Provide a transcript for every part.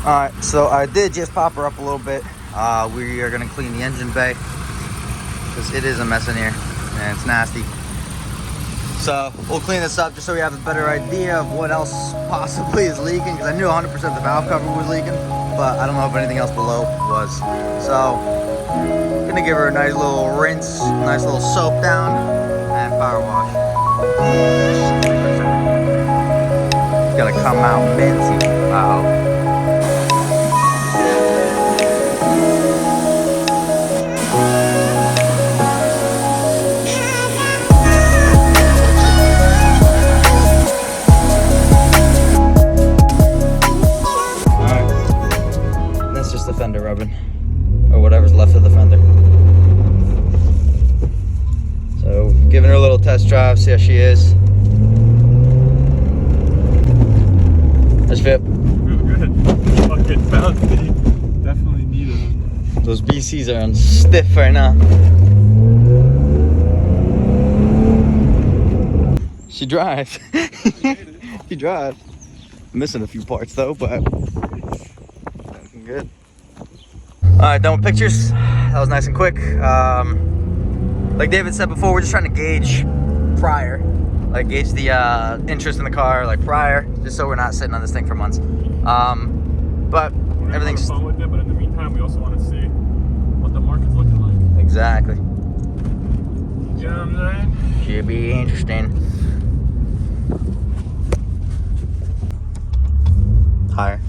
Alright, so I did just pop her up a little bit. We are gonna clean the engine bay because it is a mess in here and it's nasty. So we'll clean this up just so we have a better idea of what else possibly is leaking, because I knew 100% the valve cover was leaking, but I don't know if anything else below was. So gonna give her a nice little rinse, nice little soap down, and power wash. It's gonna come out fancy. Uh-oh. The fender rubbing, or whatever's left of the fender. So giving her a little test drive, see how she is. How's it feel? Real good. Fucking bouncy. Definitely needed them. Those BCs are on stiff right now. She drives. She drives. Missing a few parts though, but looking good. Alright, done with pictures. That was nice and quick. Like David said before, we're just trying to gauge prior. Like gauge the interest in the car, like prior, just so we're not sitting on this thing for months. But we're everything's fun with it, but in the meantime, we also want to see what the market's looking like. Exactly. You know what I'm saying? Should be interesting. Higher.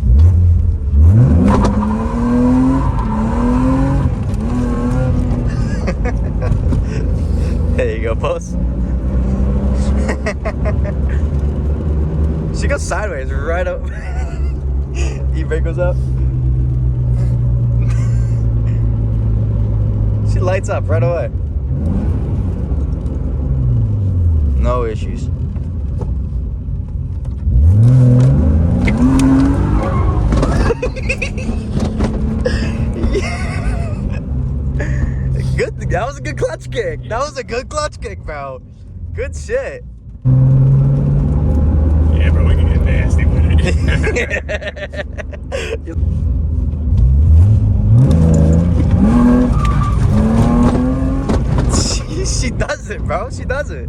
There you go, post. She goes sideways right up. E-brake goes up. She lights up right away. No issues. Good. That was a good clutch kick. That was a good clutch kick, bro. Good shit. Yeah, bro, we can get nasty with it. She does it, bro. She does it.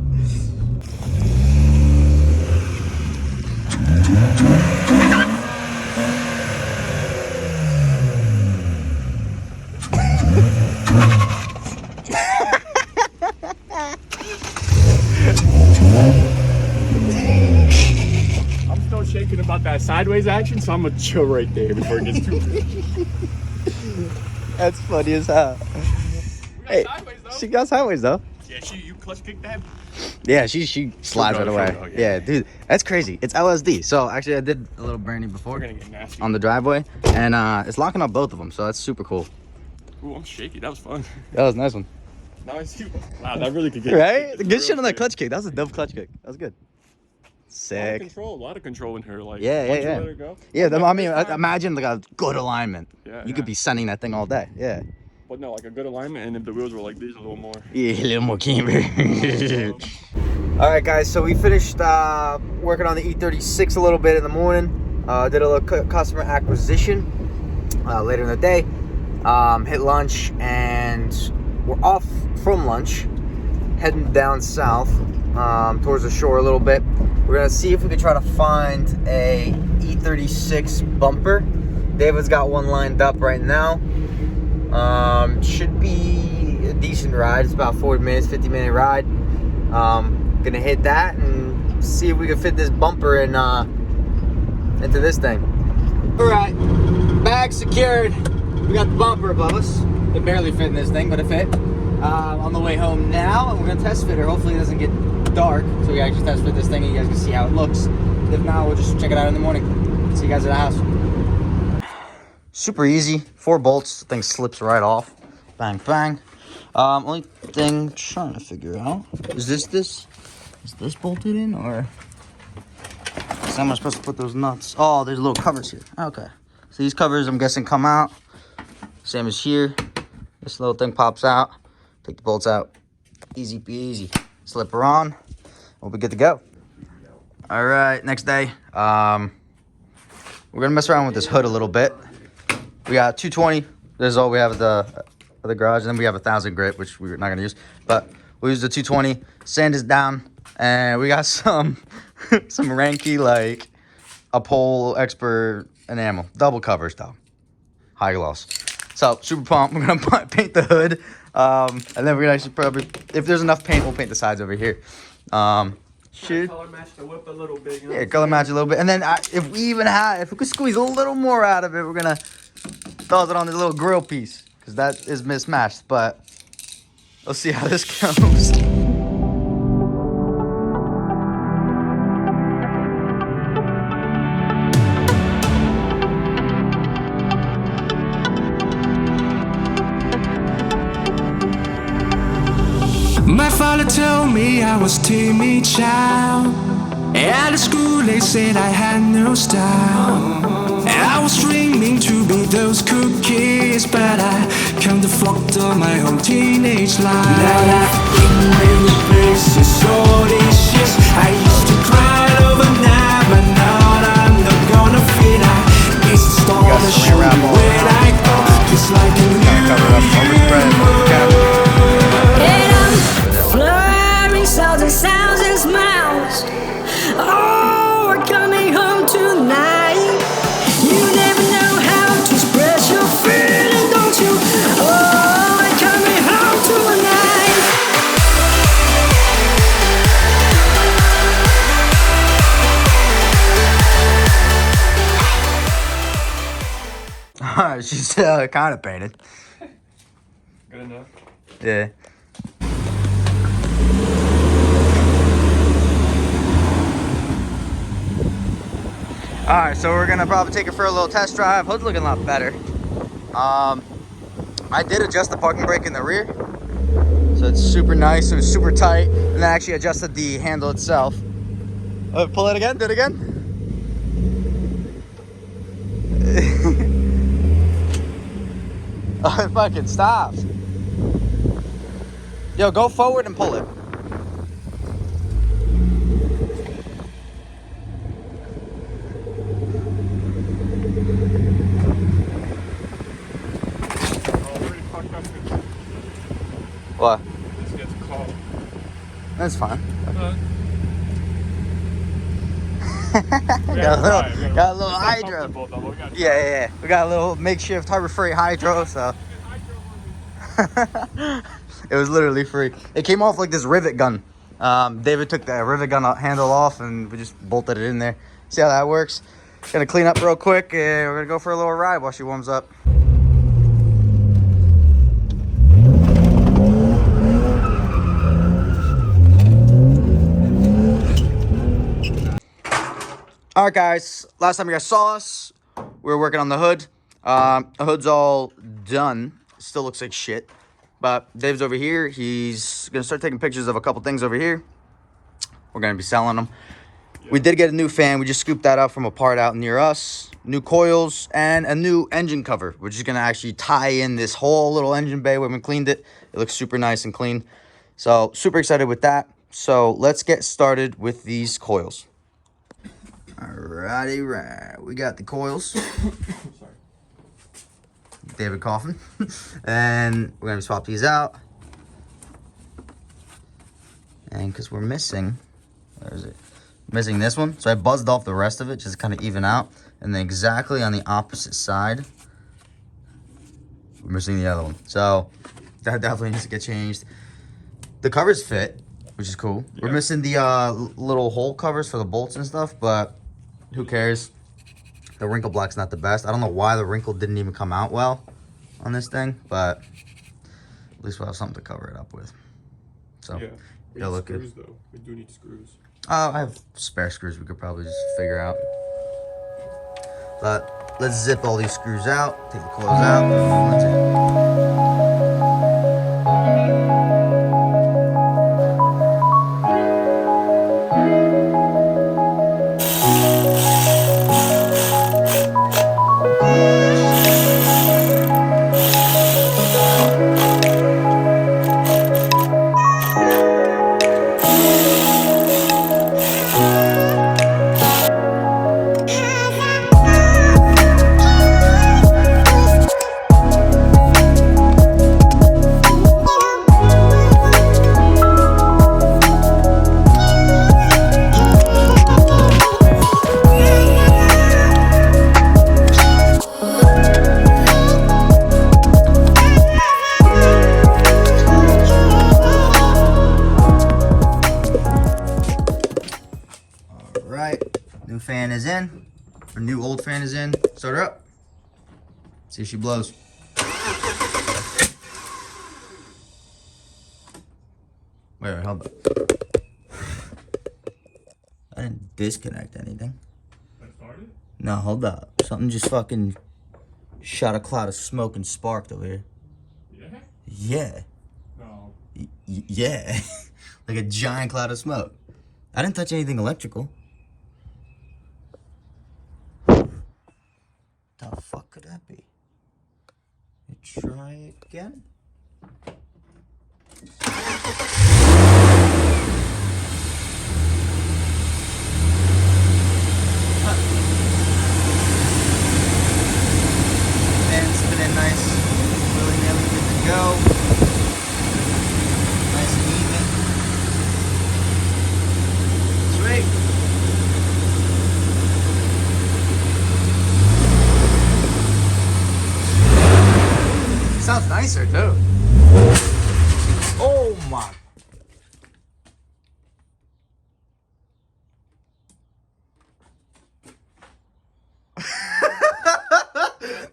I'm still shaking about that sideways action, so I'm gonna chill right there before it gets too big. That's funny as hell. Hey, she got sideways though. Yeah, you clutch kicked that? Yeah, she slides right away. Yeah, dude, that's crazy. It's LSD. So actually, I did a little burning before. We're gonna get nasty on the driveway, and it's locking up both of them. So that's super cool. Ooh, I'm shaky. That was fun. That was a nice one. Now I see. Wow, that really could get right. Good shit on that clutch kick. That was a dope clutch kick. That was good. Sick. A lot of control in her. Like yeah. Let her go. Yeah, I mean, imagine like a good alignment. Yeah, you could be sending that thing all day. Yeah. But no, like a good alignment, and if the wheels were like these, a little more. Yeah, a little more camber. All right, guys. So we finished working on the E36 a little bit in the morning. Did a little customer acquisition later in the day. Hit lunch, and we're off from lunch, heading down south towards the shore a little bit. We're gonna see if we can try to find a E36 bumper. David's got one lined up right now. Should be a decent ride. It's about 40 minutes, 50-minute ride. Gonna hit that and see if we can fit this bumper in into this thing. All right, bag secured. We got the bumper above us. It barely fit in this thing, but it fit. On the way home now, and we're gonna test fit her. Hopefully it doesn't get dark, so we actually test fit this thing and you guys can see how it looks. If not, we'll just check it out in the morning. See you guys at the house. Super easy, 4 bolts, the thing slips right off. Bang, bang. Only thing I'm trying to figure out, is this bolted in, or so am I supposed to put those nuts? Oh, there's little covers here. Okay, so these covers, I'm guessing, come out. Same as here. This little thing pops out. Take the bolts out. Easy peasy. Slip her on. We'll be good to go. All right, next day. we're gonna mess around with this hood a little bit. We got 220. This is all we have at the garage, and then we have 1,000 grit, which we're not gonna use. But we use the 220. Sand is down, and we got some some Ranky like a pole expert enamel, double covers though, high gloss. So super pumped. We're gonna paint the hood, and then we're gonna actually probably, if there's enough paint, we'll paint the sides over here. Shoot. Color match the whip a little bit. You know Yeah, color match a little bit, and then if we could squeeze a little more out of it, we're gonna toss it on this little grill piece because that is mismatched. But let's see how this goes. My father told me I was timid child. At school they said I had no style. I was dreaming to be those cookies, but I kinda fucked up my whole teenage life. Now I've been many places, all these years. I used to cry overnight, but now I'm not gonna fit. I used to start to show me where I go, just like a new Flirting sounds and sounds and smiles. Oh, we're coming home tonight. You never know how to express your feeling, don't you? Oh, we're coming home tonight. Alright, she's kind of painted. Good enough. Yeah. Alright, so we're gonna probably take it for a little test drive. Hood's looking a lot better. I did adjust the parking brake in the rear, so it's super nice. It was super tight, and then I actually adjusted the handle itself. Pull it again. Do it again. Oh, it fucking stopped. Yo, go forward and pull it. What? This gets caught. That's fine. We got a little hydro. Yeah. We got a little makeshift Harbor Freight hydro, so. It was literally free. It came off like this rivet gun. David took the rivet gun handle off and we just bolted it in there. See how that works? Gonna clean up real quick and we're gonna go for a little ride while she warms up. All right, guys. Last time you guys saw us, we were working on the hood. The hood's all done. Still looks like shit. But Dave's over here. He's going to start taking pictures of a couple things over here. We're going to be selling them. Yeah. We did get a new fan. We just scooped that up from a part out near us. New coils and a new engine cover. We're just going to actually tie in this whole little engine bay. We haven't cleaned it. It looks super nice and clean. So super excited with that. So let's get started with these coils. Alrighty, right. We got the coils. Sorry. David coughing. And we're going to swap these out. And because we're missing, where is it? Missing this one. So I buzzed off the rest of it just to kind of even out. And then exactly on the opposite side, we're missing the other one. So that definitely needs to get changed. The covers fit, which is cool. Yeah. We're missing the little hole covers for the bolts and stuff, but who cares? The wrinkle block's not the best. I don't know why the wrinkle didn't even come out well on this thing, but at least we'll have something to cover it up with. So yeah, it'll look screws, good. Though. We do need screws. I have spare screws we could probably just figure out. But let's zip all these screws out, take the coils out, and that's it. Our new old fan is in. Start her up. See if she blows. Wait, hold up. I didn't disconnect anything. That started? No, hold up. Something just fucking shot a cloud of smoke and sparked over here. Yeah? Yeah. No. Yeah. Like a giant cloud of smoke. I didn't touch anything electrical. The fuck could that be? Try again. Fan's spinning nice. Willy-nilly, good to go. Nice and even. Sweet. Sounds nicer too. Oh my.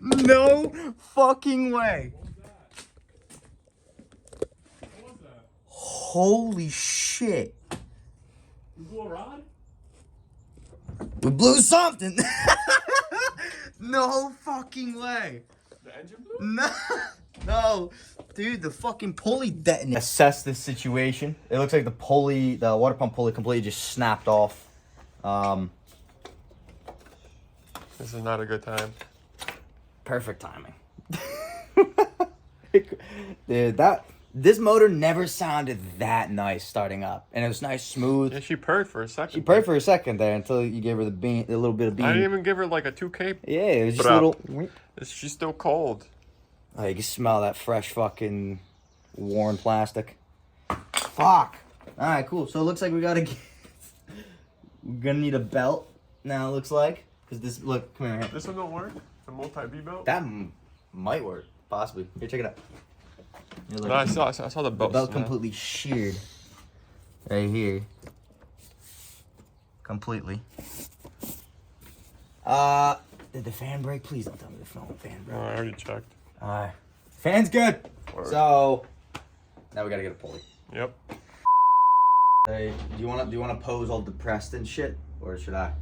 No fucking way. What was that? Holy shit. You blew a rod? We blew something. No fucking way. The engine blew? No. No. Dude, the fucking pulley detonated. Assess this situation. It looks like the pulley, the water pump pulley completely just snapped off. This is not a good time. Perfect timing. Dude, this motor never sounded that nice starting up, and it was nice, smooth. Yeah, she purred for a second. She purred for a second there until you gave her the bean, a little bit of bean. I didn't even give her like a 2K. Yeah, it was just But, a little. She's still cold. Oh, you can smell that fresh fucking worn plastic. Fuck. All right, cool. So it looks like we gotta get. We're gonna need a belt now. It looks like because this look. Come here. This one don't work. The multi-B belt. That might work, possibly. Here, check it out. Here, look. No, I saw the The belt. belt completely sheared. Right here. Completely. Did the fan break? Please don't tell me the fan No, broke. I already checked. Alright. Fan's good. Word. So now we gotta get a pulley. Yep. Hey, do you wanna pose all depressed and shit? Or should I?